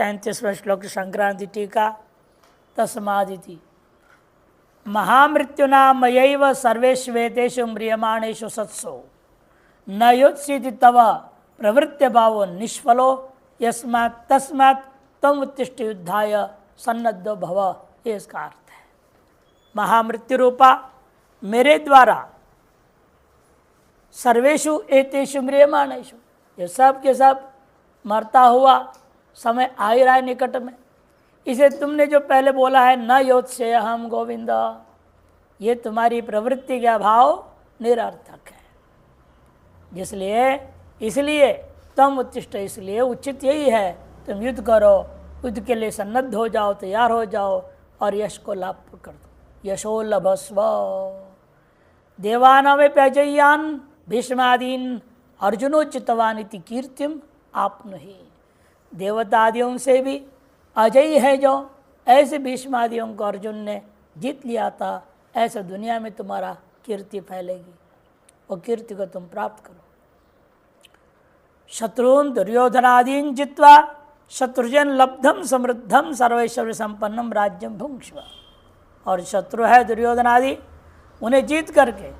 33वां श्लोक संक्रांति टीका। तस्मादिति महामृत्युना मयैव सर्वेष्वेतेषु म्रियमाणेषु सत्सु न योत्स्यति तव प्रवृत्ति भावो निष्फलो यस्मात् तस्मात् तम उत्तिष्ठ युद्धाय सन्नद्धो भव। ये इसका अर्थ है। महामृत्यु रूपा मेरे द्वारा सर्वेषु एतेषु म्रियमाणेषु, ये सब के सब मरता हुआ समय आ ही रहा है निकट में। इसे तुमने जो पहले बोला है न योत्स्य हम गोविंद, ये तुम्हारी प्रवृत्ति का भाव निरर्थक है। इसलिए तम उत्तिष्ठ, इसलिए उचित यही है तुम युद्ध करो, युद्ध के लिए सन्नद्ध हो जाओ, तैयार हो जाओ और यश को लाभ कर दो। यशो लभस्व देवानामेप्यजय्यान् भीष्मादीन अर्जुनोचितवान इति कीर्तिम आपनुहि। देवतादियों से भी अजय है जो, ऐसे भीष्मादियों को अर्जुन ने जीत लिया था, ऐसे दुनिया में तुम्हारा कीर्ति फैलेगी। वो कीर्ति को तुम प्राप्त करो। शत्रुन दुर्योधनादीन जित्वा शत्रुजन लब्धम समृद्धम सर्वैश्वर्य संपन्नम राज्यम भुंक्ष्व। और शत्रु है दुर्योधनादि, उन्हें जीत करके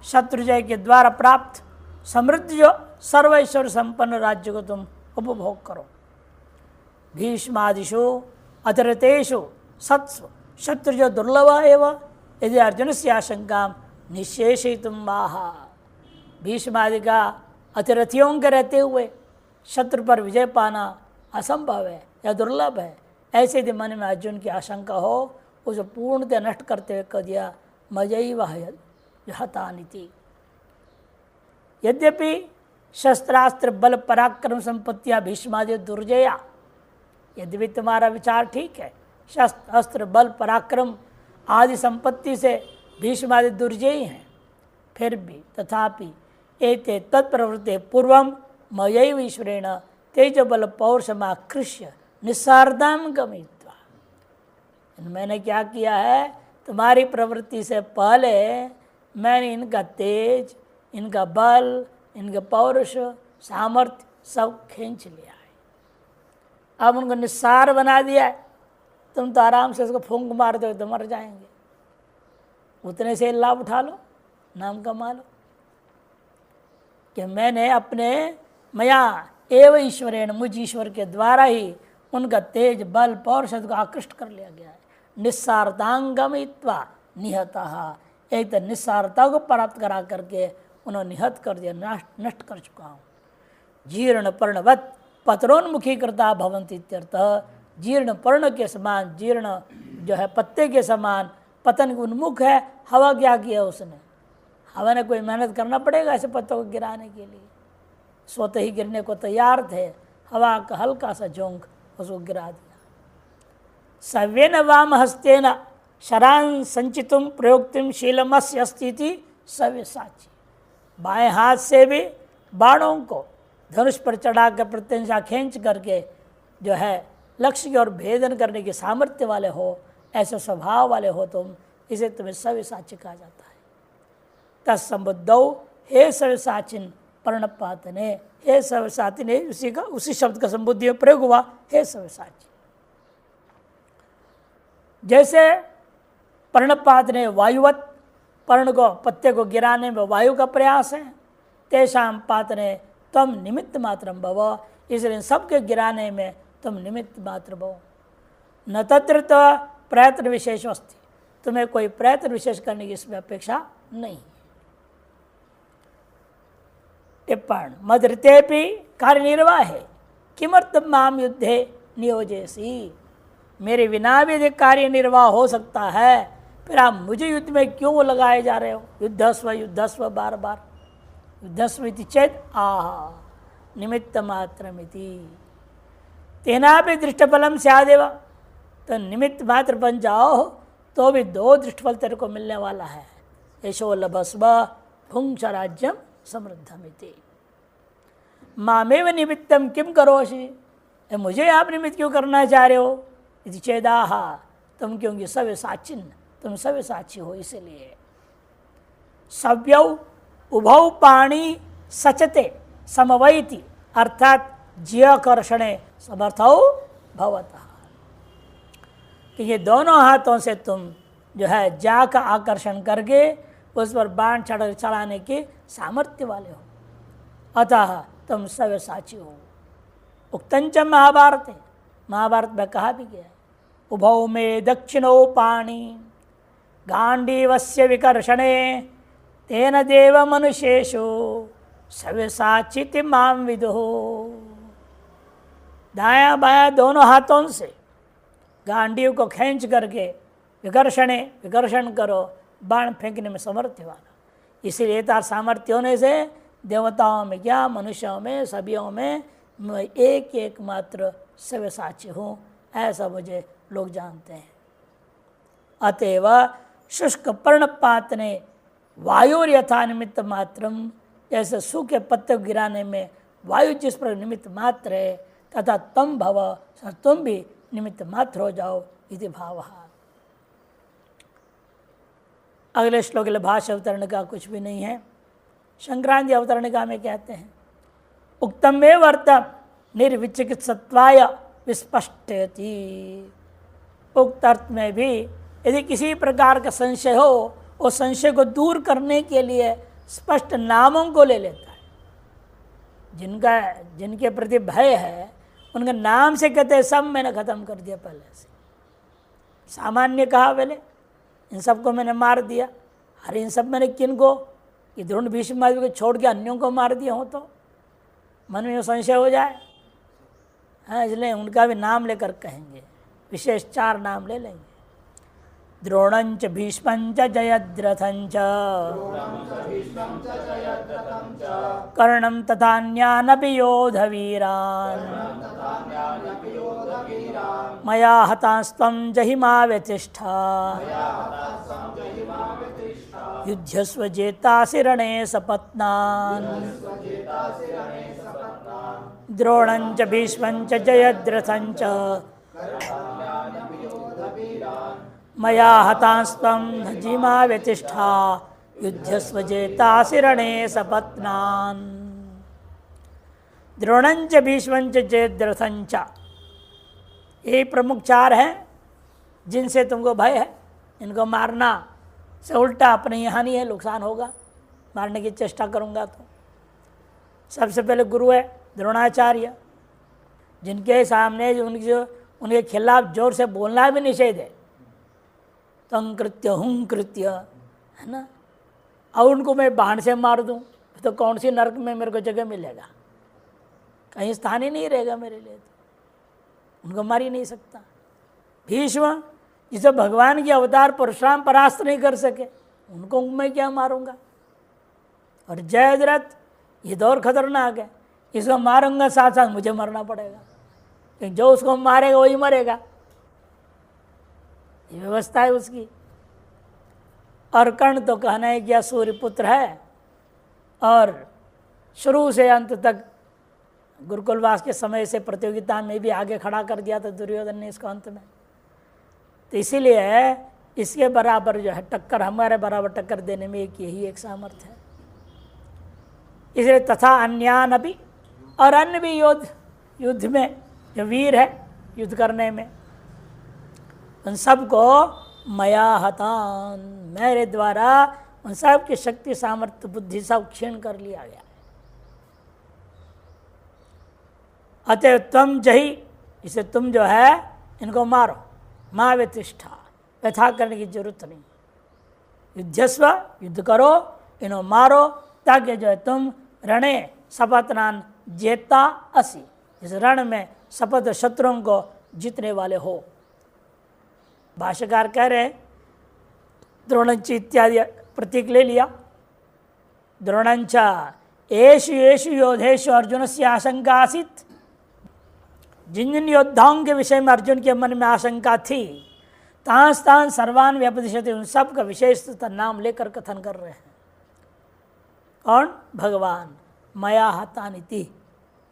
शत्रुजय के द्वारा प्राप्त समृद्ध जो सर्वैश्वर्य संपन्न राज्य को तुम उपभोग करो। भीष्मादिषु अतिरतेषु सत्स्व शत्रु जो दुर्लभ एवं यदि अर्जुन से आशंका निशेषितुम माहा। भीष्मादि का अतिरथियों के रहते हुए शत्रु पर विजय पाना असंभव है या दुर्लभ है, ऐसे यदि मन में अर्जुन की आशंका हो, उसे पूर्णतः नष्ट करते हुए कह दिया मजैव हतानिति। यद्यपि शस्त्रास्त्र बल पराक्रम संपत्तियां भीष्मादि दुर्जया, यद्यपि तुम्हारा विचार ठीक है, शस्त्र अस्त्र बल पराक्रम आदि संपत्ति से भीष्मादि दुर्जयी हैं, फिर भी तथापि एते तत्प्रवृत्ते पूर्वम मयैव ईश्वरेण तेजबल पौरुषमाकृष्य निस्सारदाम गमित्वा। मैंने क्या किया है, तुम्हारी प्रवृत्ति से पहले मैंने इनका तेज, इनका बल, इनका पौरुष सामर्थ्य सब खींच लिया है। अब उनको निस्सार बना दिया है। तुम तो आराम से उसको फूंक मार दो तो मर जाएंगे, उतने से लाभ उठा लो, नाम कमा लो कि मैंने अपने मया एव ईश्वरेण, मुझ ईश्वर के द्वारा ही उनका तेज बल पौरुष को आकृष्ट कर लिया गया है। निस्सारतांगमित्वा निहतः, एक तो निस्सारता को प्राप्त करा करके उन्होंने निहत कर दिया, नष्ट कर चुका हूँ। जीर्ण पर्णवत पत्रोन्मुखी कृता भवंती इत्यर्थः। जीर्ण पर्ण के समान, जीर्ण जो है पत्ते के समान पतन उन्मुख है। हवा क्या किया उसने, हवा ने कोई मेहनत करना पड़ेगा ऐसे पत्तों को गिराने के लिए, स्वतः ही गिरने को तैयार थे। हवा का हल्का सा झोंक उसको गिरा दिया। सव्येन वाम हस्तेन शरान संचितुम प्रयोक्तिम शीलमस्य अस्ति सव्यसाची। बाएं हाथ से भी बाणों को धनुष पर चढ़ा कर प्रत्यंशा खींच करके जो है लक्ष्य की ओर भेदन करने के सामर्थ्य वाले हो, ऐसे स्वभाव वाले हो तुम, इसे तुम्हें सव्यसाची कहा जाता है। तत्संबुद्धौ हे सव्यसाचिन पर्णपातने, हे सव्यसाची ने उसी शब्द का संबुद्धि में प्रयोग हुआ, हे सव्यसाची। जैसे पर्णपात ने वायुवत, पर्ण को पत्ते को गिराने में वायु का प्रयास है, तेषाम पात ने तम निमित्त मात्रम भव, इसलिए सबके गिराने में तुम निमित्त मात्र भव। न तत्र प्रयत्न विशेष अस्ति, तुम्हें कोई प्रयत्न विशेष करने की इसमें अपेक्षा नहीं। टिप्पण मदृतेपि कार्य निर्वाह है किमर्थम माम युद्धे नियोजेसी। मेरे बिना भी यदि कार्य निर्वाह हो सकता है, फिर आप मुझे युद्ध में क्यों लगाए जा रहे हो। युद्धस्व बार बार युद्धस्व इति चेत आह निमित्त मात्रमिति तेना भी दृष्टफलम स्यादेव। तो निमित्त मात्र बन जाओ तो भी दो दृष्टफल तेरे को मिलने वाला है। यशो लभस्व भुंक्ष राज्यम समृद्धमिति। मामेव निमित्तम किम करोषि, मुझे आप निमित्त क्यों करना चाह रहे हो। इति चेदाह, तुम क्योंकि सव्यसाचिन, तुम सव्यसाची हो इसलिए। सव्यौ उभौ पाणी सचते समवैति, अर्थात ज्यकर्षणे समर्थौ भवतः, कि ये दोनों हाथों से तुम जो है जा का आकर्षण करके उस पर बाण चढ़ाने के सामर्थ्य वाले हो, अतः तुम सव्यसाची हो। उक्तंच महाभारत है, महाभारत में कहा भी गया है, उभौ में दक्षिणो पाणी गांडीवस्य विकर्षणे तेन देव मनुष्येषु सव्यसाचिति माम विदुः। दायां बायां दोनों हाथों से गांडीव को खींच करके विकर्षण करो, बाण फेंकने में समर्थ वाला। इसीलिए तार सामर्थ्य होने से देवताओं में क्या, मनुष्यों में, सभीयों में मैं एक एक मात्र सव्यसाची हूँ, ऐसा मुझे लोग जानते हैं। अतएव शुष्क पर्णपात ने वायु यथा निमित्त मात्रम, जैसे सूखे पत्ते गिराने में वायु जिस पर निमित्त मात्र है, तथा तुम भव, तुम भी निमित्त मात्र हो जाओ, इति भावः। अगले श्लोक भाष्य अवतरणिका कुछ भी नहीं है। संक्रांति अवतरणिका में कहते हैं, उक्तम में वर्तम निर्विचिकित्सत्वाय विस्पष्टयति। उक्त अर्थ में भी यदि किसी प्रकार का संशय हो, उस संशय को दूर करने के लिए स्पष्ट नामों को ले लेता है। जिनके प्रति भय है उनका नाम से कहते हैं, सब मैंने खत्म कर दिया पहले से। सामान्य कहा पहले, इन सबको मैंने मार दिया। अरे इन सब मैंने किन को, कि द्रोण भीष्म आदि को छोड़ के अन्यों को मार दिया हो तो मन में संशय हो जाए। हाँ, इसलिए उनका भी नाम लेकर कहेंगे, विशेष 4 नाम ले लेंगे। द्रोणंच भीष्मंच जयद्रथंच कर्णं तथान्यानपि योधवीरान् मया हतास्त्वं जहिमा व्यतिष्ठा युध्यस्व जेतासि रणे सपत्नान्। द्रोणंच भीष्मंच जयद्रथंच मया हतास्त्वं जिमा व्यतिष्ठा युध्यस्व जेतासि रणे सपत्नान्। द्रोणंच भीष्मंच जयद्रथंच, ये प्रमुख 4 हैं जिनसे तुमको भय है। इनको मारना से उल्टा अपने ही हानि है, नुकसान होगा, मारने की चेष्टा करूँगा तो। सबसे पहले गुरु है द्रोणाचार्य, जिनके सामने उनके खिलाफ जोर से बोलना भी निषेध है। तंग कृत्य हुं कृत्य, है ना। और उनको मैं बाण से मार दूं तो कौन सी नरक में मेरे को जगह मिलेगा, कहीं स्थान ही नहीं रहेगा मेरे लिए, तो उनको मार ही नहीं सकता। भीष्म जिसे भगवान के अवतार परशुराम परास्त नहीं कर सके, उनको मैं क्या मारूंगा। और जयद्रथ ये दौर खतरनाक है, इसको मारूंगा साथ साथ मुझे मरना पड़ेगा, क्योंकि जो उसको मारेगा वही मरेगा, ये व्यवस्था है उसकी। और कर्ण तो कहना है कि सूर्य पुत्र है और शुरू से अंत तक गुरुकुलवास के समय से प्रतियोगिता में भी आगे खड़ा कर दिया था दुर्योधन ने इसको अंत में। तो इसीलिए इसके बराबर जो है टक्कर, हमारे बराबर टक्कर देने में यही एक सामर्थ्य है। इसलिए तथा अन्यान अभी, और अन्य भी युद्ध में जो वीर है युद्ध करने में, उन सबको मया हतान, मेरे द्वारा उन सब की शक्ति सामर्थ्य बुद्धि सब क्षीण कर लिया गया है। अतः तुम जही, इसे तुम जो है इनको मारो, माँ व्यतिष्ठा, व्यथा करने की जरूरत नहीं। युद्धस्व, युद्ध करो, इन्हों मारो, ताकि जो है तुम रणे सपत्नान जेता असी, इस रण में सपत शत्रुओं को जीतने वाले हो। भाष्यकार कह रहे द्रोणंच इत्यादि प्रतीक ले लिया। द्रोणंच एषु एषु योधेषु अर्जुन से आशंका आसीत, जिन जिन योद्धाओं के विषय में अर्जुन के मन में आशंका थी, तां तां सर्वान व्यपदिशति, उन सब का विशेष नाम लेकर कथन कर रहे हैं। कौन? भगवान। मया हतानिति,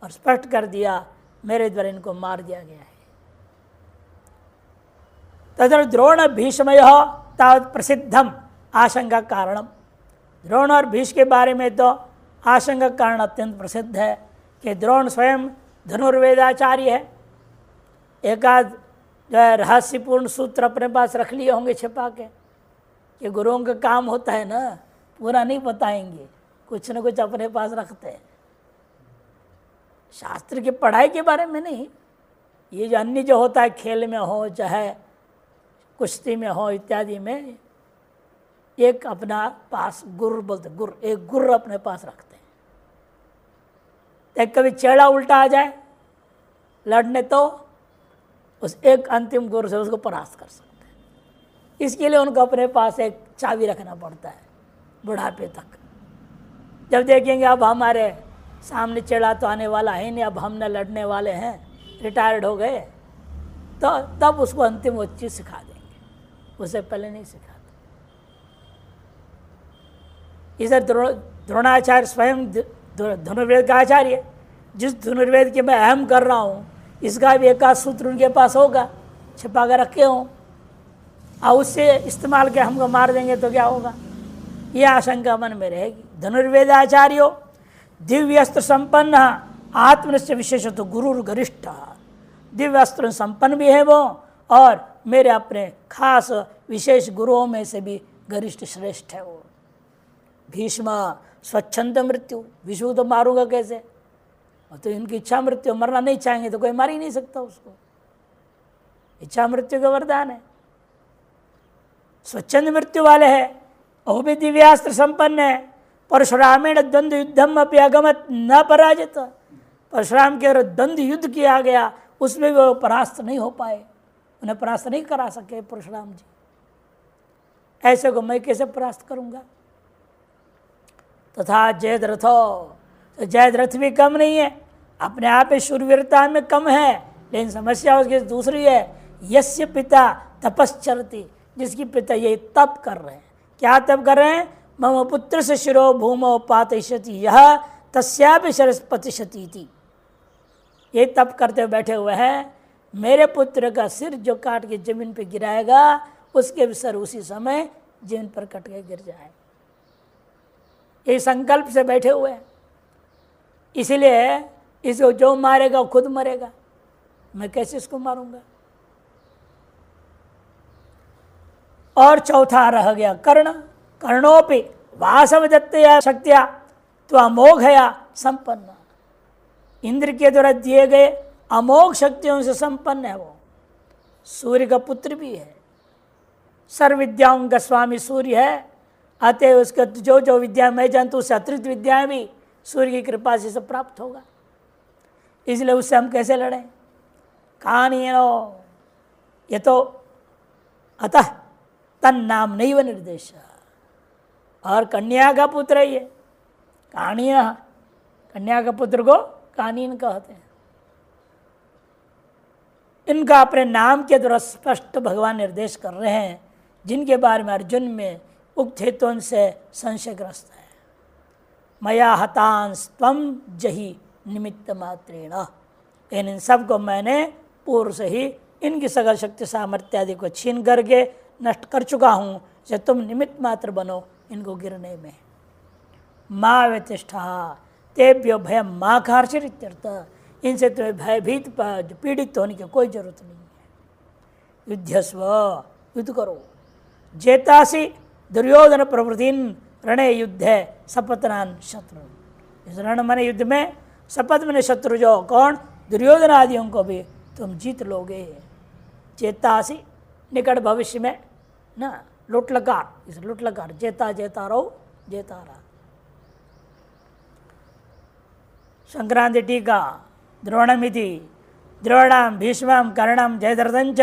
और स्पष्ट कर दिया मेरे द्वारा इनको मार दिया गया है। तदर द्रोण भीष्मयोः तावत् प्रसिद्धम आशंका कारणम, द्रोण और भीष्म के बारे में तो आशंका कारण अत्यंत प्रसिद्ध है कि द्रोण स्वयं धनुर्वेदाचार्य है एक आध जो है रहस्यपूर्ण सूत्र अपने पास रख लिए होंगे छिपा के, कि गुरुओं का काम होता है ना पूरा नहीं बताएंगे, कुछ न कुछ अपने पास रखते हैं। शास्त्र की पढ़ाई के बारे में नहीं, ये जो अन्य जो होता है खेल में हो चाहे कुश्ती में हो इत्यादि में, एक अपना पास गुर बोलते, गुर एक गुर अपने पास रखते हैं। एक कभी चेड़ा उल्टा आ जाए लड़ने तो उस एक अंतिम गुर से उसको परास्त कर सकते हैं। इसके लिए उनको अपने पास एक चाबी रखना पड़ता है बुढ़ापे तक। जब देखेंगे अब हमारे सामने चेड़ा तो आने वाला है नहीं, अब हम न लड़ने वाले हैं, रिटायर्ड हो गए, तो तब उसको अंतिम वो चीज़ सिखा देंगे, उससे पहले नहीं सिखाते। इधर द्रोणाचार्य स्वयं धनुर्वेद का आचार्य, जिस धनुर्वेद के मैं अहम कर रहा हूँ इसका भी एक आध सूत्र उनके पास होगा, छिपा कर रखे हों, और उससे इस्तेमाल के हमको मार देंगे तो क्या होगा, ये आशंका मन में रहेगी। धनुर्वेदाचार्यो दिव्य अस्त्र संपन्न आत्मनिश्चय विशेषतः गुरु गरिष्ठ, दिव्य अस्त्र संपन्न भी है वो, और मेरे अपने खास विशेष गुरुओं में से भी गरिष्ठ श्रेष्ठ है वो। भीष्म स्वच्छंद मृत्यु, विष्णु तो मारूंगा कैसे, तो इनकी इच्छा मृत्यु, मरना नहीं चाहेंगे तो कोई मार ही नहीं सकता उसको, इच्छा मृत्यु का वरदान है। स्वच्छंद मृत्यु वाले है, वो भी दिव्यास्त्र संपन्न है। परशुरामेण द्वंद्व युद्धम अपि अगमत न पराजित, परशुराम के द्वंद्व युद्ध किया गया उसमें भी वो परास्त नहीं हो पाए, उन्हें परास्त नहीं करा सके परशुराम जी। ऐसे को मैं कैसे परास्त करूंगा। तथा जयद्रथो, तो जयद्रथ भी कम नहीं है, अपने आप में शूरवीरता में कम है, लेकिन समस्या उसकी दूसरी है। यस्य पिता तपश्चरति, जिसकी पिता ये तप कर रहे हैं। क्या तप कर रहे हैं, मम पुत्र से शिरो भूमो पातयिष्यति यह तस्यापि शिरस्पतिष्यति थी, ये तप करते हुए बैठे हुए हैं, मेरे पुत्र का सिर जो काट के जमीन पे गिराएगा उसके भी सर उसी समय जमीन पर कट के गिर जाए, ये संकल्प से बैठे हुए हैं। इसीलिए इसको जो मारेगा वो खुद मरेगा, मैं कैसे इसको मारूंगा। और चौथा रह गया कर्ण, कर्णोपि वासव दत्तया शक्तिया तो अमोघया संपन्न, इंद्र के द्वारा दिए गए अमोघ शक्तियों से संपन्न है वो। सूर्य का पुत्र भी है, सर्व विद्याओं का स्वामी सूर्य है, अतः उसका जो जो विद्या मैं जानता हूँ उससे अतिरिक्त विद्याएं भी सूर्य की कृपा से सब प्राप्त होगा। इसलिए उससे हम कैसे लड़ें। कानीनो ये तो अतः तन्नाम नहीं व निर्देश, और कन्या का पुत्र है ये कानीन, कन्या का पुत्र को कानीन कहते हैं। इनका अपने नाम के द्वारा स्पष्ट भगवान निर्देश कर रहे हैं, जिनके बारे में अर्जुन में उक्त हेतुओं से संशयग्रस्त है। मया हतांस त्वं जहि निमित्त मात्रेण, इन सबको मैंने पूर्व से ही इनकी सकल शक्ति सामर्थ्य आदि को छीन करके नष्ट कर चुका हूँ, से तुम निमित्त मात्र बनो इनको गिरने में। माँ व्यतिष्ठा तेभ्यो भयम माँ कार्चिर इत्यर्थ, इनसे तुम्हें भयभीत पीड़ित होने की कोई जरूरत नहीं है। युद्धस्व, युद्ध करो। जेतासी दुर्योधन प्रवृत्तिन रणे युद्धे सपतनान शत्रु, इस रण मने युद्ध में शपथ में शत्रु जो कौन, दुर्योधन आदियों को भी तुम जीत लोगे। चेतासी निकट भविष्य में ना, लुटलकार, इस लुटलकार जेता जेता रहो जेता रहा। संक्रांति टीका द्रोणमिति द्रोणाम भीष्मं कर्णं जयद्रथंच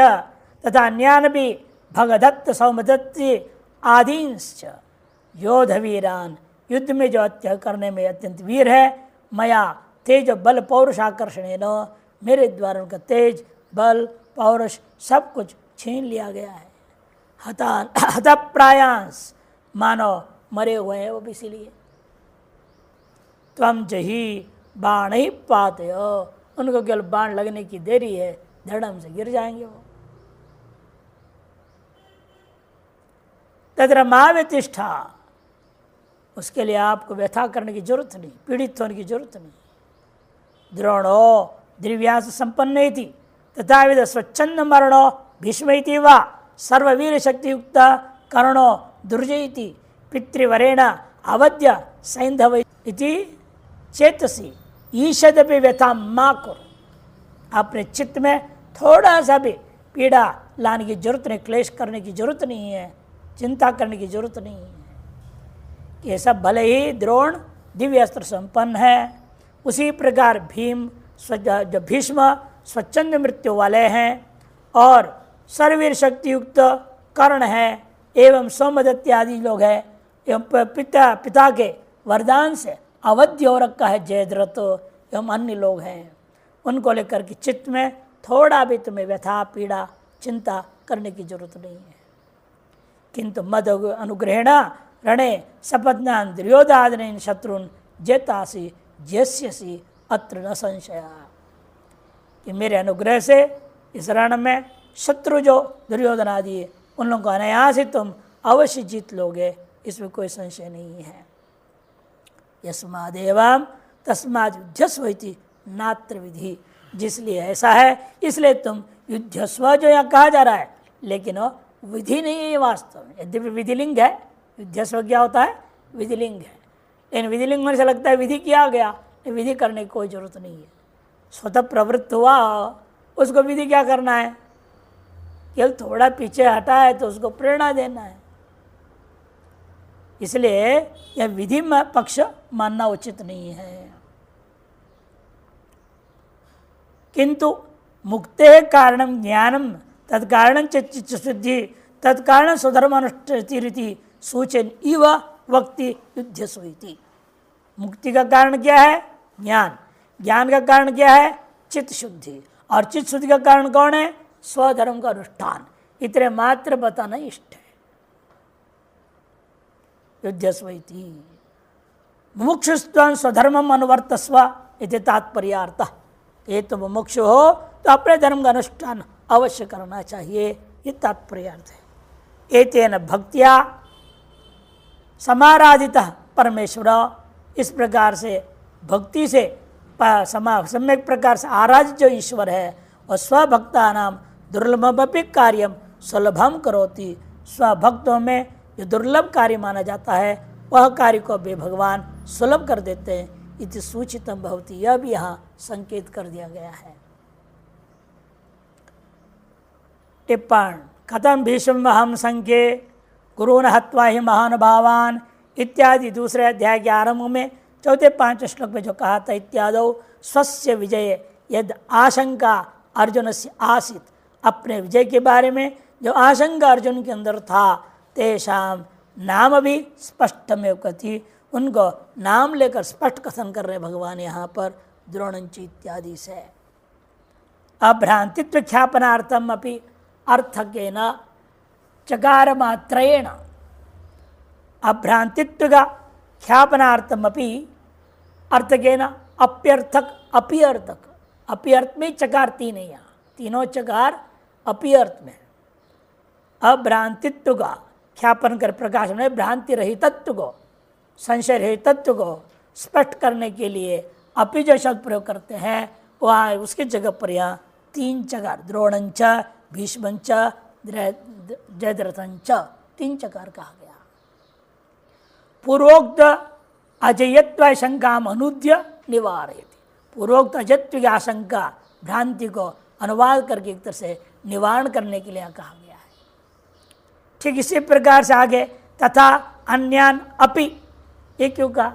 तथा अन्यान भी भगदत्त सौमदत्त आदींश्च योधवीरान, युद्ध में जो हत्या करने में अत्यंत वीर है, मया तेज बल पौरुष आकर्षण, मेरे द्वारा उनका तेज बल पौरुष सब कुछ छीन लिया गया है। हतप्रायांस, मानो मरे हुए हैं वो भी, इसीलिए त्वं जहि बाण ही पाते हो, उनको केवल बाण लगने की देरी है, धड़म से गिर जाएंगे वो। तत्र माँ व्यतिष्ठा, उसके लिए आपको व्यथा करने की जरूरत नहीं, पीड़ित होने की जरूरत नहीं। द्रोणो दिव्यांश संपन्न थी तथा विध स्वच्छंद मरणो भीष्म इति वा सर्ववीर शक्तियुक्त कर्णो दुर्जयति पितृवरेण अवध्य सैंधव इति चेतसी ईषदपि व्यथा मा कुरु। अपने चित्त में थोड़ा सा भी पीड़ा लाने की जरूरत नहीं, क्लेश करने की जरूरत नहीं है, चिंता करने की जरूरत नहीं है। ये सब भले ही द्रोण दिव्य अस्त्र संपन्न है, उसी प्रकार जो भीष्म स्वच्छंद मृत्यु वाले हैं और सर्ववीर शक्तियुक्त कर्ण है एवं सोमदत्त आदि लोग हैं एवं पिता के वरदान से अवध्य हो रखा है जयद्रथ एवं अन्य लोग हैं। उनको लेकर के चित्त में थोड़ा भी तुम्हें व्यथा पीड़ा चिंता करने की जरूरत नहीं है। किंतु मद अनुग्रहेण रणे सपत्नान दुर्योधन शत्रुन जेतासी जेस्यसी अत्र न संशया। कि मेरे अनुग्रह से इस रण में शत्रु जो दुर्योधन आदि है उन लोगों को अनायास ही तुम अवश्य जीत लोगे, इसमें कोई संशय नहीं है। यस्मादेवं तस्माद् युध्यस्व इति नात्र विधि, जिसलिए ऐसा है इसलिए तुम युद्धस्व जो यहाँ कहा जा रहा है, लेकिन वो विधि नहीं है ये वास्तव में। यद्यपि विधिलिंग है, युद्धस्व क्या होता है विधिलिंग है, लेकिन विधिलिंग होने से लगता है विधि किया गया, विधि करने की कोई जरूरत नहीं है। स्वतः प्रवृत्त हुआ उसको विधि क्या करना है, केवल थोड़ा पीछे हटा है तो उसको प्रेरणा देना है। इसलिए यह विधि पक्ष मानना उचित नहीं है। किंतु मुक्ते कारणम ज्ञानम तत्कारण चित्तशुद्धि तत्कारण स्वधर्मानुष्ठिति सूचन इव वक्ति युध्यस्वइति। मुक्ति का कारण क्या है ज्ञान, ज्ञान का कारण क्या है चित्त शुद्धि, और चित्त शुद्धि का कारण कौन है स्वधर्म का अनुष्ठान। इतने मात्र बताना इष्ट है। युध्यस्वइति मुमुक्षुस्त्वं स्वधर्मम अनुवर्तस्व इति तात्पर्यार्थः। ये तो मुमुक्षु हो तो अपने धर्म का अनुष्ठान अवश्य करना चाहिए, ये तात्पर्यार्थ है। एतेन भक्त्या समाराधितः परमेश्वर, इस प्रकार से भक्ति से सम्यक प्रकार से आराधित जो ईश्वर है और स्वभक्ता नाम दुर्लभमपि कार्यम सुलभम करोति। स्वभक्तों में जो दुर्लभ कार्य माना जाता है वह कार्य को भी भगवान सुलभ कर देते हैं। इति सूचितम भवति, यह भी यहाँ संकेत कर दिया गया है। टिप्पण कथम भीष्म हम संख्ये गुरुन हत्वा ही महानुभावान इत्यादि दूसरे अध्याय के आरंभ में चौथे 5 श्लोक में जो कहा था इत्यादौ स्वस्य विजय यद आशंका अर्जुन से आसित, अपने विजय के बारे में जो आशंका अर्जुन के अंदर था तेषाम नाम भी स्पष्टमेव कथि, उनको नाम लेकर स्पष्ट कथन कर रहे भगवान यहाँ पर द्रोणंच इत्यादि से। अभ्रांतित्व ख्यापनार्थम अपि अर्थकेन चकार मात्रेण, अभ्रांतित्व का ख्यापनार्थम अपि अर्थकेन अप्यर्थक अपियर्थक, अपियर्थ में चकार तीन है, यहाँ तीनों चकार अपियर्थ में। अभ्रांतित्व का ख्यापन कर प्रकाश में भ्रांति रहित तत्व को संशय रहित तत्व को स्पष्ट करने के लिए अपि जो शब्द प्रयोग करते हैं वह उसकी जगह पर यहाँ 3 चकार द्रोणंच भीष्मंच जयद्रथंच 3 चकार कहा गया। पूर्वोक्त अजयत्व शंका अनुद्य निवारयति, पूर्वोक्त अजयत्व की आशंका भ्रांति को अनुवाद करके एक तरह से निवारण करने के लिए कहा गया है। ठीक इसी प्रकार से आगे तथा अन्यान अपि, ये क्यों कहा,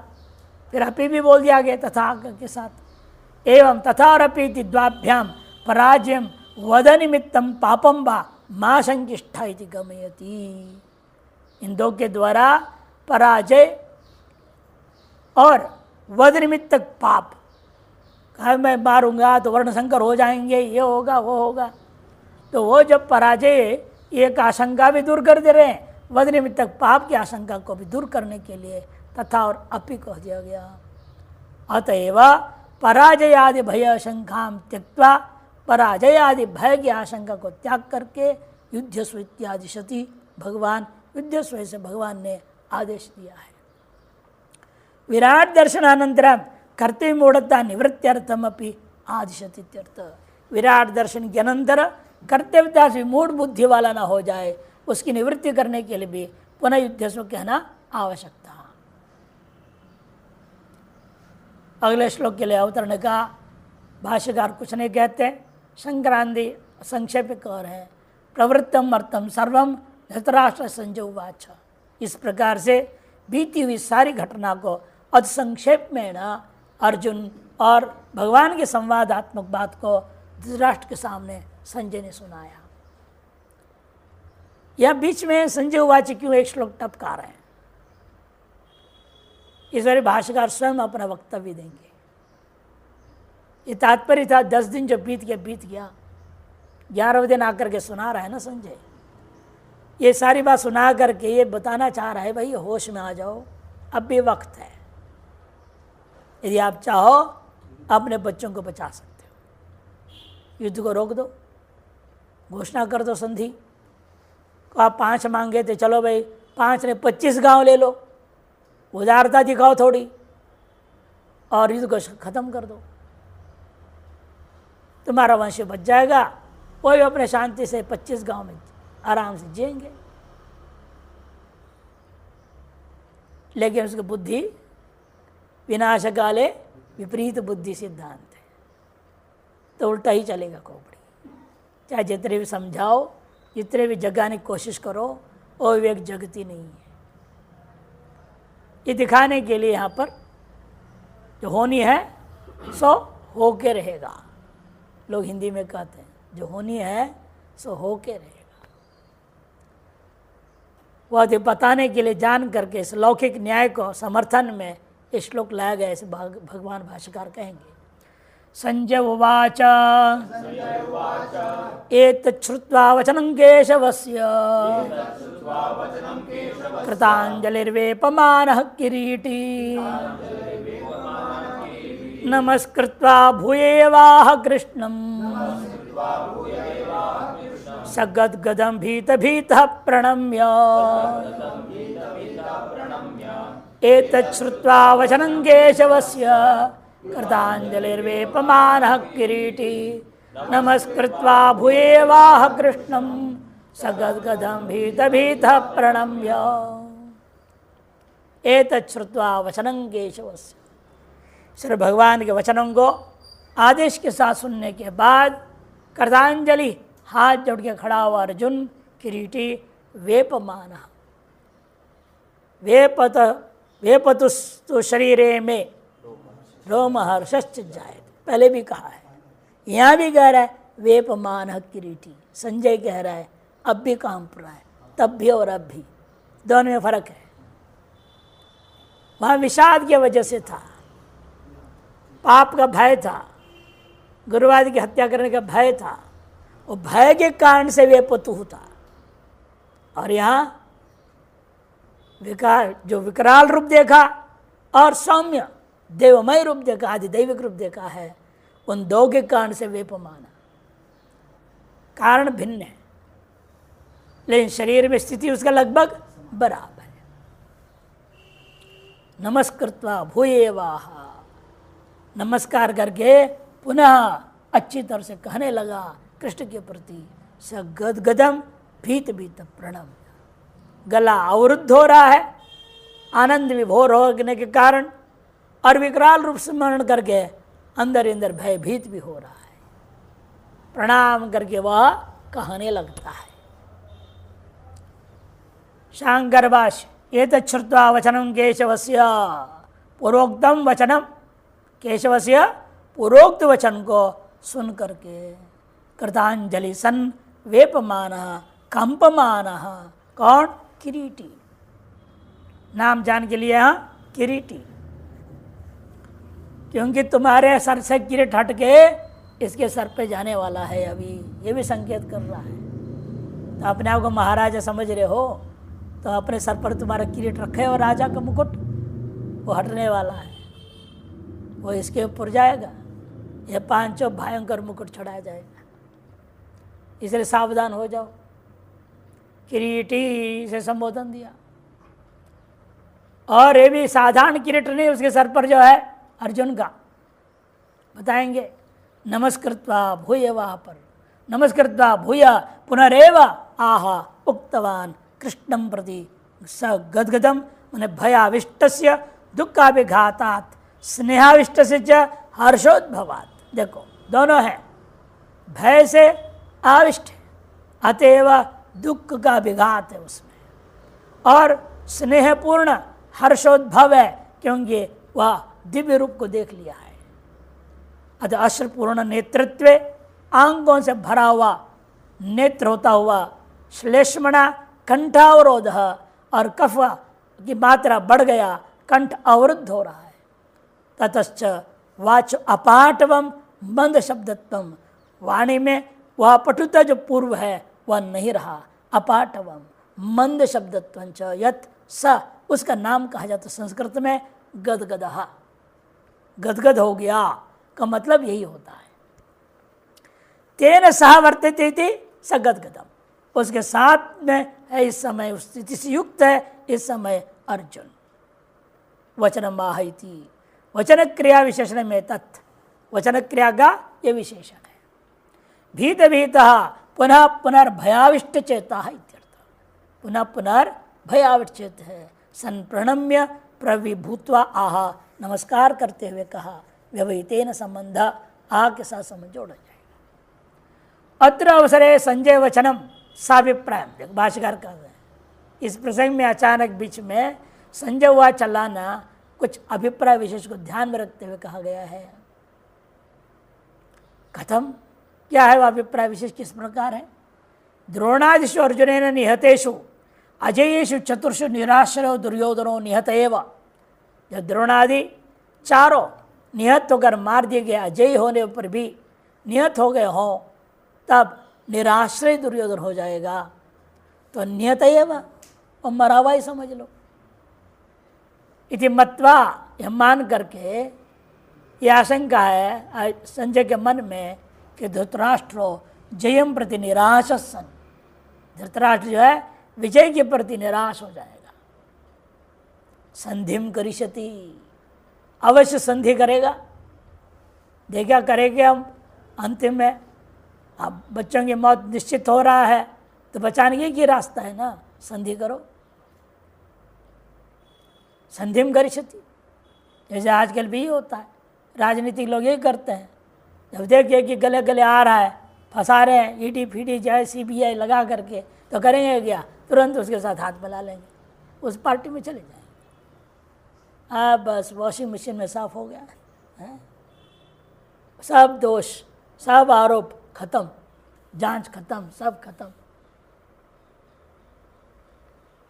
फिर अपि भी बोल दिया गया तथा के साथ। एवं तथा और अपि द्वाभ्याम पराजयम वद निमित्तम पापम वा मा संकिष्ठा इति गमयति। इन दो के द्वारा पराजय और वध निमित्त पाप, कहा मैं मारूंगा तो वर्ण संकर हो जाएंगे, ये होगा वो होगा, तो वो जब पराजय एक आशंका भी दूर कर दे रहे हैं, वध निमित्त पाप की आशंका को भी दूर करने के लिए तथा और अपि कह दिया गया। अतएव पराजय आदि भय आशंका त्यक्त्वा, पराजय आदि भय की आशंका को त्याग करके युद्धस्व इत्यादि सति भगवान युद्धस्व से भगवान ने आदेश दिया है। विराट दर्शनानंतरम कर्तव्य मूढ़ता निवृत्त्यर्थम अपि आदिशति इत्यर्थ। विराट दर्शन के अनंतर कर्तव्यता से मूढ़ बुद्धि वाला ना हो जाए, उसकी निवृत्ति करने के लिए भी पुनः युद्धस्व कहना आवश्यकता। अगले श्लोक के लिए अवतरण का भाष्यकार कुछ नहीं कहते, संक्रांति संक्षेप कर है। प्रवृत्तम अर्थम सर्वम धृतराष्ट्र संजय उवाच। इस प्रकार से बीती हुई सारी घटना को अति संक्षेप में न अर्जुन और भगवान के संवादात्मक बात को धृतराष्ट्र के सामने संजय ने सुनाया। यह बीच में संजय उवाच क्यों एक श्लोक टपका रहे हैं, इस बारे भाष्यकार स्वयं अपना वक्तव्य देंगे। ये तात्पर्य था 10 दिन जो बीत गया, 11वें दिन आकर के सुना रहा है ना संजय, ये सारी बात सुना करके ये बताना चाह रहा है भाई होश में आ जाओ, अब भी वक्त है। यदि आप चाहो अपने बच्चों को बचा सकते हो, युद्ध को रोक दो, घोषणा कर दो संधि को। आप 5 मांगे थे, चलो भाई 5 ने 25 गांव ले लो, उदारता दिखाओ थोड़ी और युद्ध को खत्म कर दो, तुम्हारा वंश बच जाएगा। वो भी अपने शांति से 25 गांव में आराम से जिएंगे। लेकिन उसकी बुद्धि विनाश काले विपरीत बुद्धि सिद्धांत है, तो उल्टा ही चलेगा खोपड़ी। चाहे जितने भी समझाओ, जितने भी जगाने की कोशिश करो, वो विवेक जगती नहीं है। ये दिखाने के लिए यहाँ पर जो होनी है सो होके रहेगा, लोग हिंदी में कहते हैं जो होनी है सो होके रहेगा। वह बताने के लिए जान करके इस लौकिक न्याय को समर्थन में इस श्लोक लाया गया, ऐसे भगवान भाष्यकार कहेंगे। संजय उवाच एतत् श्रुत्वा वचनं केशवस्य कृताञ्जलिर्वेपमानः किरीटी नमस्कृत्वा भूयेवाह कृष्णं सगद्गदं भीतभीतः प्रणम्य एतत् श्रुत्वा वचनं केशवस्य कृताञ्जलिर्वेपमानः किरीटी नमस्कृत्वा भूयेवाह कृष्णं सगद्गदं भीतभीतः प्रणम्य। एतत् श्रुत्वा वचनं केशवस्य, श्री भगवान के वचनों को आदेश के साथ सुनने के बाद कृतांजलि हाथ जोड़ के खड़ा हुआ अर्जुन किरीटी वेपमान, वेपतुस्तु शरीरे में रोमहर्षश्च जायते। पहले भी कहा है, यहाँ भी कह रहा है वेपमान किरीटी। संजय कह रहा है अब भी काम पर है, तब भी और अब भी, दोनों में फर्क है। वहाँ विषाद की वजह से था, पाप का भय था, गुरुवाद की हत्या करने का भय था, वो भय के कारण से वेपतु होता। और यहाँ विकार जो विकराल रूप देखा और सौम्य देवमय रूप देखा, आदि दैविक रूप देखा है, उन दो के कारण से वेपमाना। कारण भिन्न है लेकिन शरीर में स्थिति उसका लगभग बराबर है। नमस्कृत्वा भूयेवाह, नमस्कार करके पुनः अच्छी तरह से कहने लगा कृष्ण के प्रति सगद्गदम भीत भीत प्रणम। गला अवरुद्ध हो रहा है आनंद विभोर होने के कारण, और विकराल रूप स्मरण करके अंदर अंदर भयभीत भी हो रहा है। प्रणाम करके वह कहने लगता है। शांकर भाष्य एतत् श्रुत्वा वचनं केशवस्य, पूर्वोक्तम वचनम, केशवस्य पूर्वोक्त वचन को सुन करके कृतांजलि सन वेपमान कंपमान, कौन? किरीटी। नाम जान के लिए यहाँ किरीटी, क्योंकि तुम्हारे सर से किरीट हट के इसके सर पे जाने वाला है। अभी ये भी संकेत कर रहा है। तो अपने आप को महाराजा समझ रहे हो तो अपने सर पर तुम्हारा किरीट रखे और राजा का मुकुट वो हटने वाला है, वो इसके ऊपर जाएगा। ये पांचों भयंकर मुकुट चढ़ाया जाएगा, इसलिए सावधान हो जाओ। किरीटी से संबोधन दिया। और ये भी साधारण किरीट नहीं, उसके सर पर जो है अर्जुन का बताएंगे नमस्कृत्वा भूयवाह पर नमस्कृत्वा भूय पुनरेव आह उक्तवान कृष्णं प्रति स गदगदम मैंने भयाविष्टस्य दुःखाभिघातात् स्नेहाविष्टस्य च हर्षोद्भवात्। देखो दोनों हैं, भय से आविष्ट है, अतएव दुख का विघात है उसमें, और स्नेहपूर्ण हर्षोद्भव है क्योंकि वह दिव्य रूप को देख लिया है। अतः अश्रुपूर्ण नेतृत्व, आंखों से भरा हुआ नेत्र होता हुआ, श्लेष्मणा कंठावरोध, और कफ की मात्रा बढ़ गया, कंठ अवरुद्ध हो रहा है। ततश्च वाच अपाटवम मंद शब्दत्वम, वाणी में वह पटुता जो पूर्व है वह नहीं रहा, अपाटवम मंद शब्दत्वंच यत् स, उसका नाम कहा जाता संस्कृत में गदगदहा, गदगद हो गया का मतलब यही होता है। तेन सह वर्तते थी स गदगदम, उसके साथ में है इस समय, उस स्थिति से युक्त है इस समय अर्जुन। वचन माहती, वचन क्रिया विशेषण में तत्, वचन क्रिया का ये विशेषण है। भीत भीत पुनः पुनर्भयाविष्ट चेता है इत्यर्थ, पुनः पुनर्भयाविष्ट चेत है। सन प्रणम्य प्रविभूत्वा आह, नमस्कार करते हुए कहा, व्यवहितेन संबंध, आह के साथ संबंध जोड़ा जाएगा। अत्र अवसरे संजय वचनम साभिप्राय, भाष्यकार कर रहे हैं इस प्रसंग में अचानक बीच में संजय हुआ चलाना कुछ अभिप्राय विशेष को ध्यान में रखते हुए कहा गया है। कथम, क्या है वह अभिप्राय विशेष, किस प्रकार है? द्रोणादिषु अर्जुनेन निहतेषु अजयेषु चतुर्षु निराश्रयो दुर्योधनो निहत एव, जब द्रोणादि चारों निहत होकर मार दिए गए, अजय होने पर भी निहत हो गए हों, तब निराश्रय दुर्योधन हो जाएगा। तो निहत एव, और मरा हुआ ही समझ लो। इति मत्वा, यह मान करके यह आशंका है संजय के मन में कि धृतराष्ट्रो जयम प्रति निराश सन, धृतराष्ट्र जो है विजय के प्रति निराश हो जाएगा। संधिम करिष्यति, अवश्य संधि करेगा। देखा करेंगे हम अंतिम में, अब बच्चों की मौत निश्चित हो रहा है तो बचाने की रास्ता है ना, संधि करो। संधिम करिष्यति, जैसे आजकल भी होता है, राजनीतिक लोग यही करते हैं। जब देखिए कि गले गले आ रहा है, फंसा रहे हैं, ईडी फीडी चाहे CBI लगा करके, तो करेंगे क्या, तुरंत उसके साथ हाथ मिला लेंगे, उस पार्टी में चले जाएंगे। बस वॉशिंग मशीन में साफ हो गया है, सब दोष, सब आरोप खत्म, जांच खत्म, सब खत्म।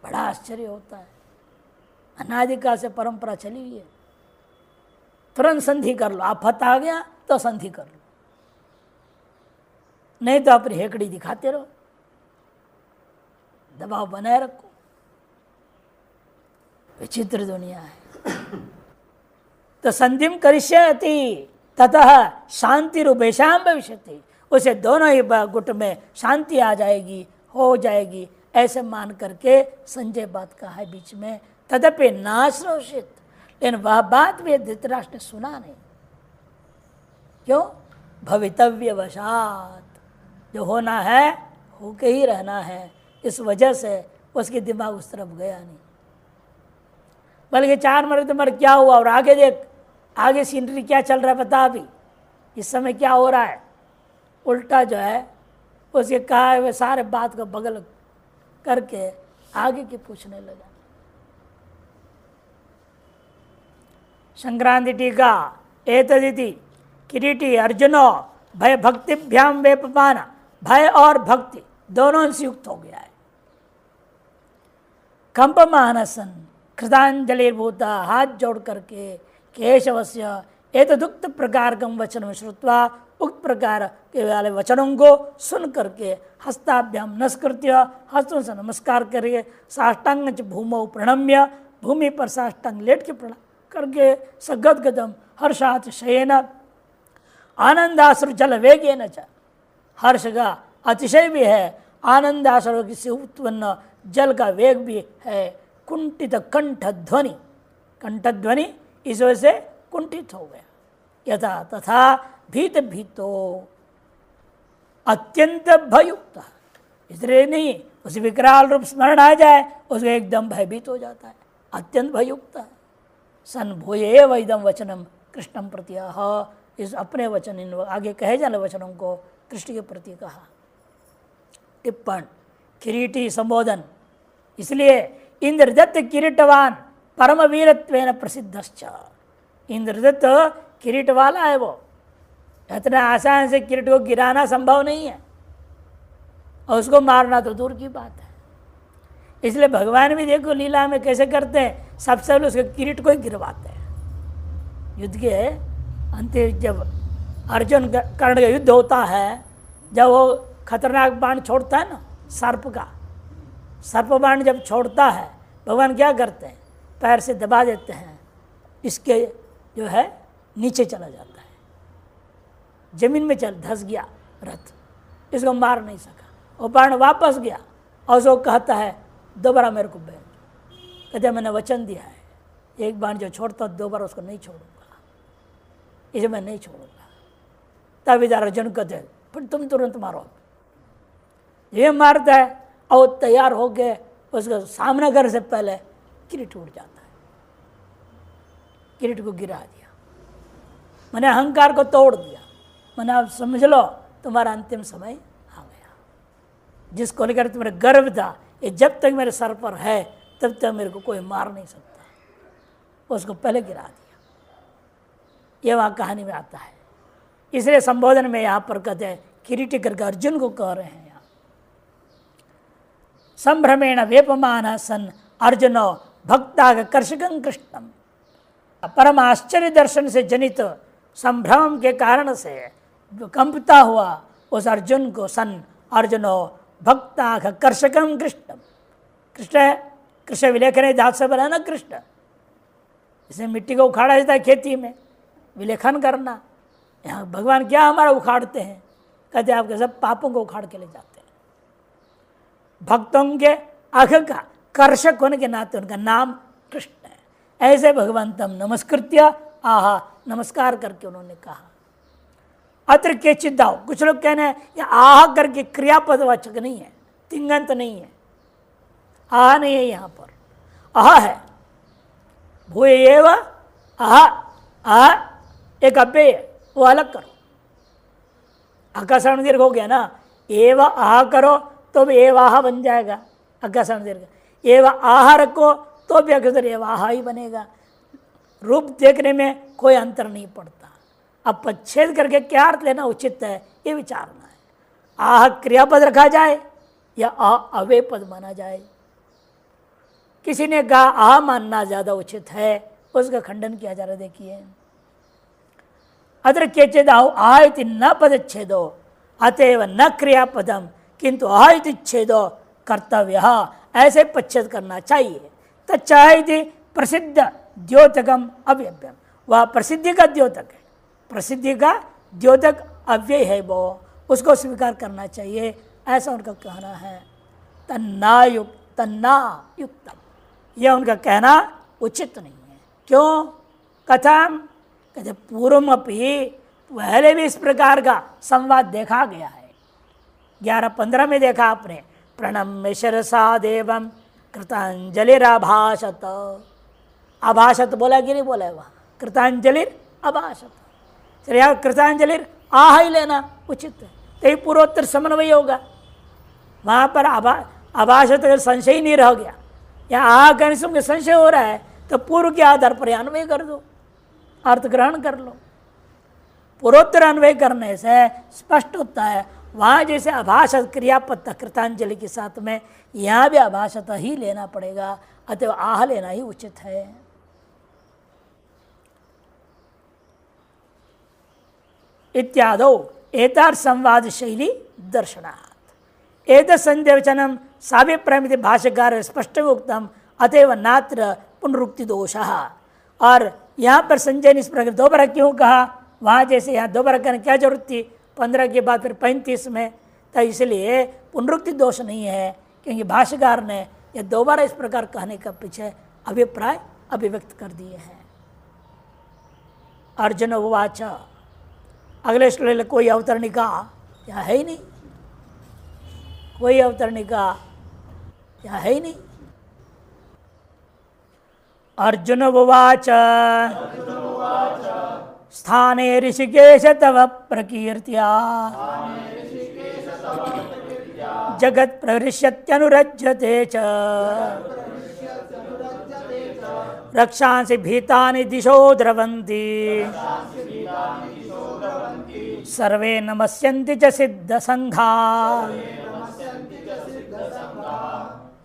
बड़ा आश्चर्य होता है, अनादिकाल से परंपरा चली हुई है। तुरंत संधि कर लो, आफत आ गया तो संधि कर लो, नहीं तो अपनी हेकड़ी दिखाते रहो, दबाव बनाए रखो। विचित्र दुनिया है। तो संधिम करिष्यति ततः शांति रूपेशाम भविष्यति, उसे दोनों ही गुट में शांति आ जाएगी, हो जाएगी, ऐसे मान करके संजय बात कहा है बीच में। तदपि नाश्रोषित, लेकिन वह बात भी धृतराष्ट्र ने सुना नहीं। क्यों? भवितव्य वशात, जो होना है होके ही रहना है, इस वजह से उसके दिमाग उस तरफ गया नहीं। बल्कि 4 मर तो मर क्या हुआ, और आगे देख, आगे सीनरी क्या चल रहा है बता, अभी इस समय क्या हो रहा है। उल्टा जो है उसके कहा है वे सारे बात को बगल करके आगे की पूछने लगा। संक्रांति टीका, एतदिति किरीटी अर्जुनो भय भक्तिभ्याम वेपमान, भय और भक्ति दोनों से युक्त हो गया है। कंपमानसन कृतांजलिर्भूता, हाथ जोड़ करके केशवस्य एतदुक्त प्रकार कम वचन श्रुत्वा, उक्त प्रकार के वाले वचनों को सुन करके हस्ताभ्याम नमस्कृत्य, हस्तों से नमस्कार करके साष्टांग भूमौ प्रणम्य, भूमि पर साष्टांग लेट के प्रणाम करके सगदगदम हर्षात शयेन आनंदाश्रु जल वेगेन च, हर्ष का अतिशय भी है, आनंदाश्रु से उत्पन्न जल का वेग भी है। कुंठित कंठ ध्वनि, कंठ ध्वनि इस वजह से कुंठित हो गया। यथा तथा भीत भीतो अत्यंत भयुक्त, इसलिए नहीं उसे विकराल रूप स्मरण आ जाए उसको एकदम भयभीत हो जाता है, अत्यंत भयुक्त। सन भूये वैदम वचनम कृष्णम प्रति, इस अपने वचन इन आगे कहे जाने वचनों को कृष्ण के प्रति कहा। टिप्पण किरीटी संबोधन, इसलिए इंद्रदत्त किरीटवान परम वीरत्वेन प्रसिद्धश्च, इंद्रदत्त किरीट वाला है, वो इतना आसान से किरीट को गिराना संभव नहीं है और उसको मारना तो दूर की बात है। इसलिए भगवान भी देखो लीला में कैसे करते हैं, सबसे पहले उसके किरीट को ही गिरवाते हैं। युद्ध के अंतिम जब अर्जुन कर्ण का युद्ध होता है, जब वो खतरनाक बाण छोड़ता है ना, सर्प बाण जब छोड़ता है, भगवान क्या करते हैं, पैर से दबा देते हैं, इसके जो है नीचे चला जाता है, जमीन में चल धस गया रथ, इसको मार नहीं सका। वो बाण वापस गया और उसको कहता है दोबारा मेरे को बैठ, कहते मैंने वचन दिया है एक बाण जो छोड़ता दोबारा उसको नहीं छोड़ूंगा, इसे मैं नहीं छोड़ूंगा। तब इधर अर्जुन कहते फिर तुम तुरंत मारो, ये मारता है और तैयार हो गए, उसका सामना करने से पहले किरीट उड़ जाता है, किरीट को गिरा दिया, मैंने अहंकार को तोड़ दिया, मैंने आप समझ लो तुम्हारा अंतिम समय आ गया। जिसको लेकर तुम्हारे गर्व था, ये जब तक मेरे सर पर है तब तक मेरे को कोई मार नहीं सकता, उसको पहले गिरा दिया। ये वहाँ कहानी में आता है। इसलिए संबोधन में यहाँ पर कहते हैं किरीटी करके अर्जुन को कह रहे हैं, संभ्रमेण वेपमान सन अर्जुनो भक्ताकर्षकं कृष्णम, परम आश्चर्य दर्शन से जनित संभ्रम के कारण से कंपता हुआ उस अर्जुन को सन अर्जुनो भक्ताकर्षकं कृष्णम, कृष्ण विलेखन धातु से बना ना कृष्ण, इसे मिट्टी को उखाड़ा जाता है खेती में, विलेखन करना। यहाँ भगवान क्या हमारा उखाड़ते हैं, कहते हैं आपके सब पापों को उखाड़ के ले जाते हैं। भक्तों के आँख का कर्षक होने के नाते उनका नाम कृष्ण है। ऐसे भगवान तम नमस्कृत्य आहा, नमस्कार करके उन्होंने कहा। अत्र के चिद्दाओ, कुछ लोग कहने हैं ये आह करके क्रियापदवाचक नहीं है, तिंगंत नहीं है, आह नहीं है, यहाँ पर आह है। भूय एव आह, आह एक अव्यय है, वो अलग करो। आकाशण दीर्घ हो गया ना, एव आह करो तो भी एवाह बन जाएगा, अज्ञासन दीर्घ। एवा आह रखो तो भी अक्सर एवाह ही बनेगा। रूप देखने में कोई अंतर नहीं पड़ता। अब पच्छेद करके क्या अर्थ लेना उचित है ये विचारना है। आह क्रियापद रखा जाए या आह अव्यय पद माना जाए। किसी ने कहा आह मानना ज्यादा उचित है, उसका खंडन किया जा रहा है। देखिए अत्र केचिद आह इति न पदच्छेदो अतएव न क्रियापदम किंतु आह इति छेदो कर्तव्य, ऐसे पच्छेद करना चाहिए। तच्चाइति प्रसिद्ध द्योतकम अव्यव्यम, वह प्रसिद्धि का द्योतक है, प्रसिद्धि का द्योतक अव्यय है, वो उसको स्वीकार करना चाहिए, ऐसा उनका कहना है। तन्ना युक्तम, यह उनका कहना उचित नहीं है। क्यों? कथम कहते पूर्वमपि, पहले भी इस प्रकार का संवाद देखा गया है। 11-15 में देखा आपने, प्रणम्य शिरसा देवम कृतांजलिराभाषत। आभाषत बोला कि नहीं बोला है वहाँ? कृतांजलिर अभाषत। चलिए यहाँ कृतांजलिर आह ही लेना उचित है, तो ये पूर्वोत्तर समन्वय होगा। वहाँ पर आभाषत अगर संशय नहीं रह गया या आह कहने से संशय हो रहा है तो पूर्व के आधार पर अन्वय कर दो, अर्थ ग्रहण कर लो। पूर्वोत्तर अन्वय करने से स्पष्ट होता है। वहाँ जैसे अभाषत क्रियापद कृतांजलि के साथ में यहाँ भी अभाषत ही लेना पड़ेगा, अतः आह लेना ही उचित है। इत्यादो एतार संवाद शैली दर्शनात् एतत् संदेवचनम साभिप्रायमिति भाष्यकार स्पष्ट उक्तम अतएव नात्र पुनरुक्ति दोषः। और यहाँ पर संजय ने इस प्रकार दोबारा क्यों कहा? वहाँ जैसे यहाँ दोबारा करने क्या जरूरत थी? 15 के बाद फिर 35 में, तो इसलिए पुनरुक्ति दोष नहीं है, क्योंकि भाष्यकार ने यह दोबारा इस प्रकार कहने का पीछे अभिप्राय अभिव्यक्त कर दिए हैं। अर्जुन उवाच अगले श्लोक कोई अवतरणिका यहाँ है ही नहीं, कोई अवतरणिका यहाँ है ही नहीं। अर्जुन उवाच स्थाने ऋषिकेश तव प्रकीर्त्या जगत् प्रहृष्यत्यनुरज्यते च रक्षांसि भीतानि दिशो द्रवन्ति सर्वे नमस्यन्ति च सिद्धसङ्घा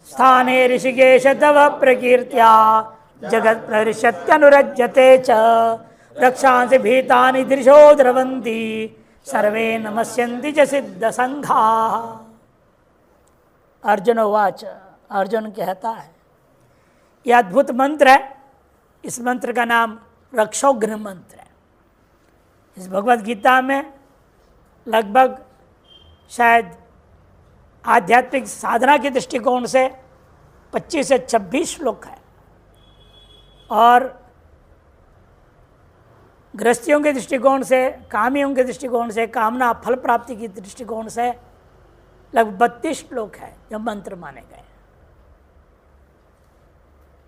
स्थाने ऋषिकेश तव प्रकीर्त्या जगत् प्रहृष्यत्यनुरज्यते च रक्षांसि भीतानि दिशो द्रवन्ति सर्वे नमस्यन्ति च सिद्धसङ्घा। अर्जुन उवाच, अर्जुन कहता है, यह अद्भुत मंत्र है। इस मंत्र का नाम रक्षोघ्न मंत्र है। इस भगवद गीता में लगभग शायद आध्यात्मिक साधना के दृष्टिकोण से 25 से 26 श्लोक है और गृहस्थियों के दृष्टिकोण से, कामियों के दृष्टिकोण से, कामना फल प्राप्ति की दृष्टिकोण से लगभग 32 श्लोक है जो मंत्र माने गए।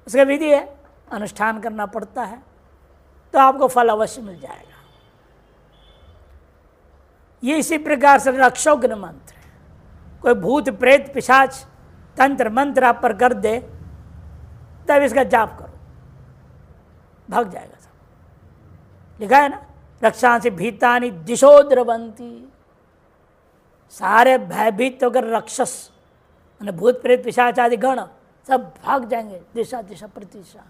उसका विधि है, अनुष्ठान करना पड़ता है तो आपको फल अवश्य मिल जाएगा। ये इसी प्रकार से रक्षोघ्न मंत्र है। कोई भूत प्रेत पिशाच तंत्र मंत्र आप पर कर दे तब इसका जाप करो, भाग जाएगा सब। लिखा है ना, रक्षांसि भीतानि दिशो द्रवन्ति। सारे भयभीत होकर राक्षस यानी भूत प्रेत पिशाच आदि गण सब भाग जाएंगे दिशा दिशा प्रतिशा,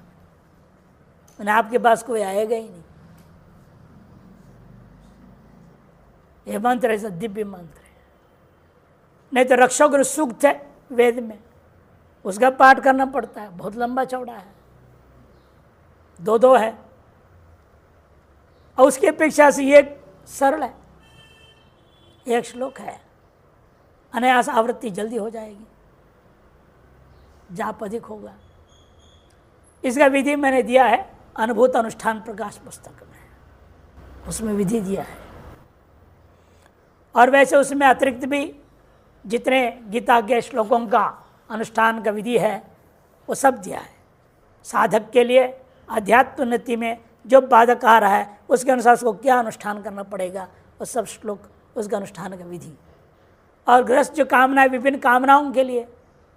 मैंने आपके पास कोई आएगा ही नहीं। ये मंत्र ऐसा दिव्य मंत्र है। नहीं तो रक्षोघ्न सूक्त है वेद में, उसका पाठ करना पड़ता है, बहुत लंबा चौड़ा है, 2 है और उसकी अपेक्षा से ये सरल है, 1 श्लोक है। अनायास आवृत्ति जल्दी हो जाएगी, जाप अधिक होगा। इसका विधि मैंने दिया है अनुभूत अनुष्ठान प्रकाश पुस्तक में, उसमें विधि दिया है। और वैसे उसमें अतिरिक्त भी जितने गीता के श्लोकों का अनुष्ठान का विधि है वो सब दिया है। साधक के लिए आध्यात्म उन्नति में जो बाधक आ रहा है उसके अनुसार उसको क्या अनुष्ठान करना पड़ेगा, वो सब श्लोक उसका अनुष्ठान का विधि। और गृहस्थ जो कामना है, विभिन्न कामनाओं के लिए,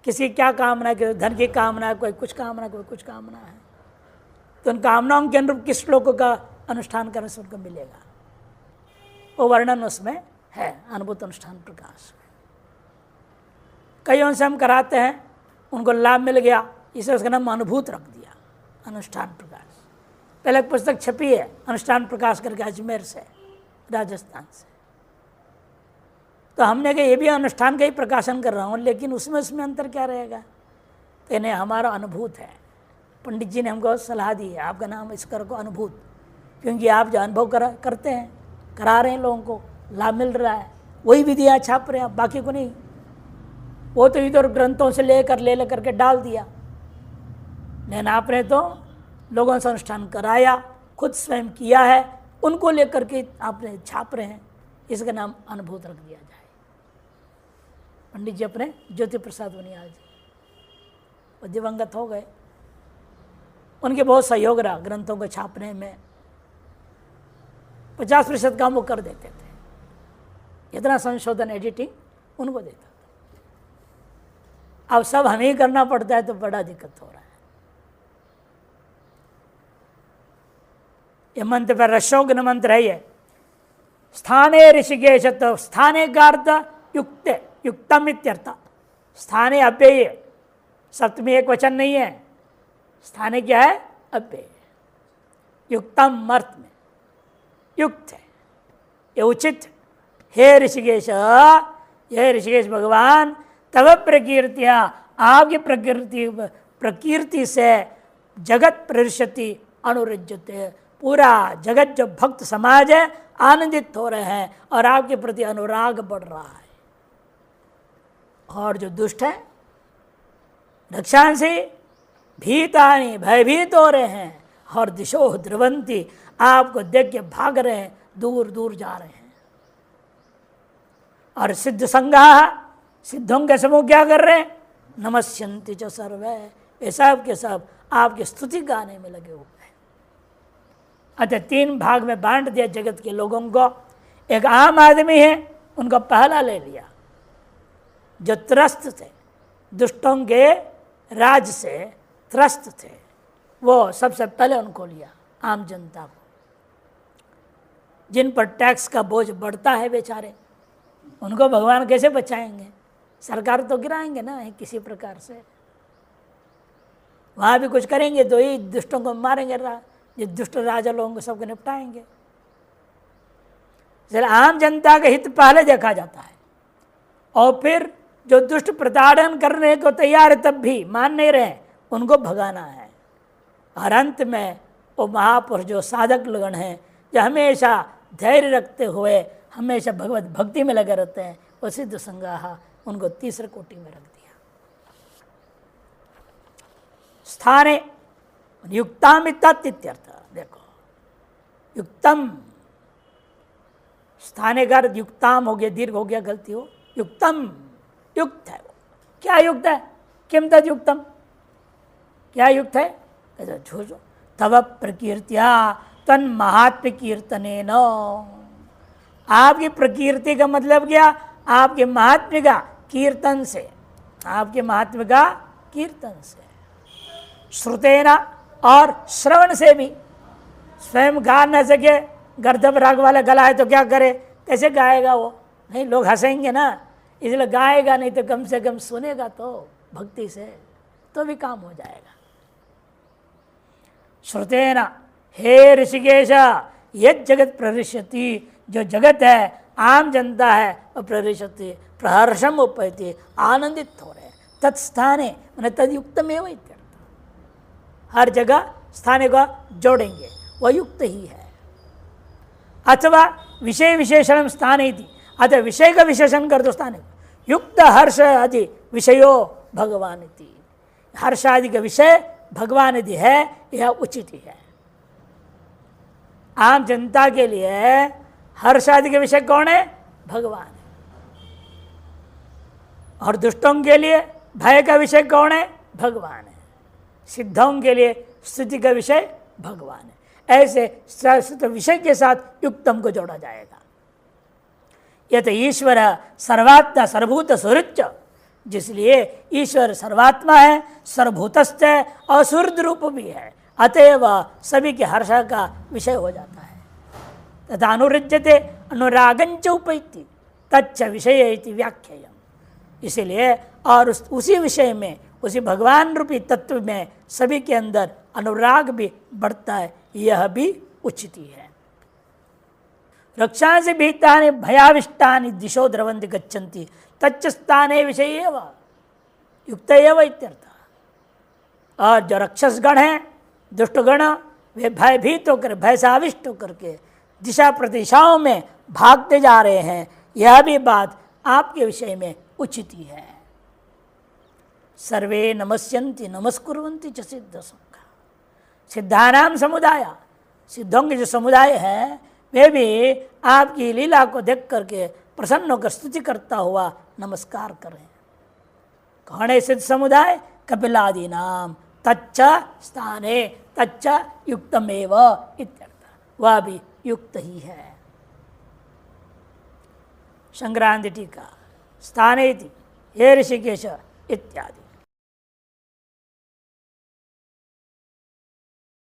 किसी क्या कामना है, किसी धन की कामना है, कोई कुछ कामना, कोई कुछ कामना है, तो उन कामनाओं के अनुरूप किस श्लोकों का अनुष्ठान करने से उनको मिलेगा वो वर्णन उसमें है अनुभूत अनुष्ठान प्रकाश। कईयों से हम कराते हैं, उनको लाभ मिल गया, इसे उसका नाम अनुभूत रख दिया, अनुष्ठान प्रकाश। पहले एक पुस्तक छपी है अनुष्ठान प्रकाश करके अजमेर से, राजस्थान से। तो हमने कहा ये भी अनुष्ठान का ही प्रकाशन कर रहा हूँ, लेकिन उसमें अंतर क्या रहेगा? तो इन्हें हमारा अनुभूत है। पंडित जी ने हमको सलाह दी है, आपका नाम इस कर को अनुभूत, क्योंकि आप जो अनुभव करते हैं, करा रहे हैं, लोगों को लाभ मिल रहा है, वही विधियाँ छाप रहे हैं आप, बाकी को नहीं। वो तो इधर ग्रंथों से ले करके डाल दिया, लेकिन आपने तो लोगों से अनुष्ठान कराया, खुद स्वयं किया है, उनको लेकर के आपने छाप रहे हैं, इसका नाम अनुभूत रख दिया जाए। पंडित जी अपने ज्योति प्रसाद बनियाल जी, वो दिवंगत हो गए, उनके बहुत सहयोग रहा ग्रंथों को छापने में। 50% काम वो कर देते थे, इतना संशोधन एडिटिंग उनको देता था। अब सब हमें ही करना पड़ता है तो बड़ा दिक्कत हो रहा है। ये मंत्र पर रक्षोघ्न मंत्र है। ये स्थाने ऋषिकेश, तो स्थाने का अर्थ युक्त, युक्तम इत्यर्थ। स्थाने अव्यय, सप्तमी एक वचन नहीं है, स्थाने क्या है? अव्यय। युक्तम अर्थ में युक्त है, ये उचित। हे ऋषिकेश, हे ऋषिकेश भगवान, तव प्रकीर्तिया, आपकी प्रकीर्ति से जगत प्रहृष्यति अनुरज्यते, पूरा जगत जो भक्त समाज है आनंदित हो रहे हैं और आपके प्रति अनुराग बढ़ रहा है। और जो दुष्ट है रक्षांसि भीतानि, भयभीत हो रहे हैं, और दिशो ध्रुवंती, आपको देख के भाग रहे हैं, दूर दूर जा रहे हैं। और सिद्ध संघा, सिद्धों के समूह क्या कर रहे हैं? नमस्यन्ति च सर्वे, ये सब के सब आपकी स्तुति गाने में लगे हुए हैं। अतः 3 भाग में बांट दिया जगत के लोगों को। एक आम आदमी है, उनको पहला ले लिया, जो त्रस्त थे, दुष्टों के राज से त्रस्त थे, वो सबसे पहले उनको लिया, आम जनता को। जिन पर टैक्स का बोझ बढ़ता है बेचारे, उनको भगवान कैसे बचाएंगे? सरकार तो गिराएंगे ना किसी प्रकार से। वहाँ भी कुछ करेंगे तो ही दुष्टों को मारेंगे, जो दुष्ट राजा लोगों को सबको निपटाएंगे। इसलिए आम जनता का हित पहले देखा जाता है, और फिर जो दुष्ट प्रताड़न करने को तैयार है तब भी मान नहीं रहे, उनको भगाना है। और अंत में वो महापुरुष जो साधक लगन हैं, जो हमेशा धैर्य रखते हुए हमेशा भगवत भक्ति में लगे रहते हैं, वो सिद्ध संगाहा, उनको तीसरे कोटि में रख दिया। स्थाने युक्ताम इत्यर्थ। देखो युक्तम, स्थाने का युक्ताम हो गया, दीर्घ हो गया, गलती हो, युक्तम, युक्त है वो। क्या युक्त है? किम तद युक्तम, क्या युक्त है? झूठो तव प्रकीर्त्या तन महात्म्य कीर्तनेन। आपकी प्रकीर्ति का मतलब क्या? आपके महात्म्य का कीर्तन से, आपके महात्म्य का कीर्तन से, श्रुतेना, और श्रवण से भी। स्वयं गा न सके, गर्दभ राग वाला गला है तो क्या करे, कैसे गाएगा वो? नहीं, लोग हंसेंगे ना, इसलिए गाएगा नहीं तो कम से कम सुनेगा तो भक्ति से, तो भी काम हो जाएगा। श्रुतेना, हे ऋषिकेश, ये जगत प्ररिष्यति, जो जगत है, आम जनता है, वो प्ररिष्यति, प्रहर्षम उपैति, आनंदित हो रहे, तत्स्थाने मैंने तदयुक्तमेव इत्यर्थ। हर जगह स्थाने को जोड़ेंगे, वह युक्त ही है। अथवा विषय विशेषण स्थाने थी, अतः विषय का विशेषण कर दो स्थाने, युक्त हर्ष आदि विषयो भगवान इति। हर्ष आदि का विषय भगवान यदि है, यह उचित ही है। आम जनता के लिए हर्ष आदि के विषय कौन है? भगवान है। और दुष्टों के लिए भय का विषय कौन है? भगवान है। सिद्धों के लिए स्तुति का विषय भगवान है। ऐसे विषय के साथ युक्तम को जोड़ा जाएगा। यत ईश्वर सर्वात्मा सर्वभूत सुहृच, जिसलिए ईश्वर सर्वात्मा है, सर्वभूतस्थ है और सुहृद रूप भी है, अतएव सभी के हर्ष का विषय हो जाता है। तथा अनुरज्यते अनुरागंच उपैति तच्च विषय इति व्याख्यायम्। इसीलिए और उसी विषय में, उसी भगवान रूपी तत्व में सभी के अंदर अनुराग भी बढ़ता है, यह भी उचित ही है। रक्षा से भीतानि भयाविष्टानि दिशो द्रवन्ति गच्छन्ति तच्च स्थाने विषय एव युक्त एव इत्यर्थ। और जो राक्षस गण हैं, दुष्ट गण, वे भयभीत होकर, भय से आविष्ट होकर के दिशा प्रतिदिशाओं में भागते जा रहे हैं, यह भी बात आपके विषय में उचित ही है। सर्वे नमस्यन्ति नमस्कुर्वन्ति च सिद्ध संघा। सिद्धानाम समुदाय, सिद्धों के जो समुदाय है, वे भी आपकी लीला को देख करके प्रसन्न होकर स्तुति करता हुआ नमस्कार करें। कौन है सिद्ध समुदाय? कपिलादि नाम तच्च स्थाने तच्च युक्तमेव इत्यर्थ। वह भी युक्त ही है। संक्रांति टीका स्थानेति हे ऋषिकेश इत्यादि।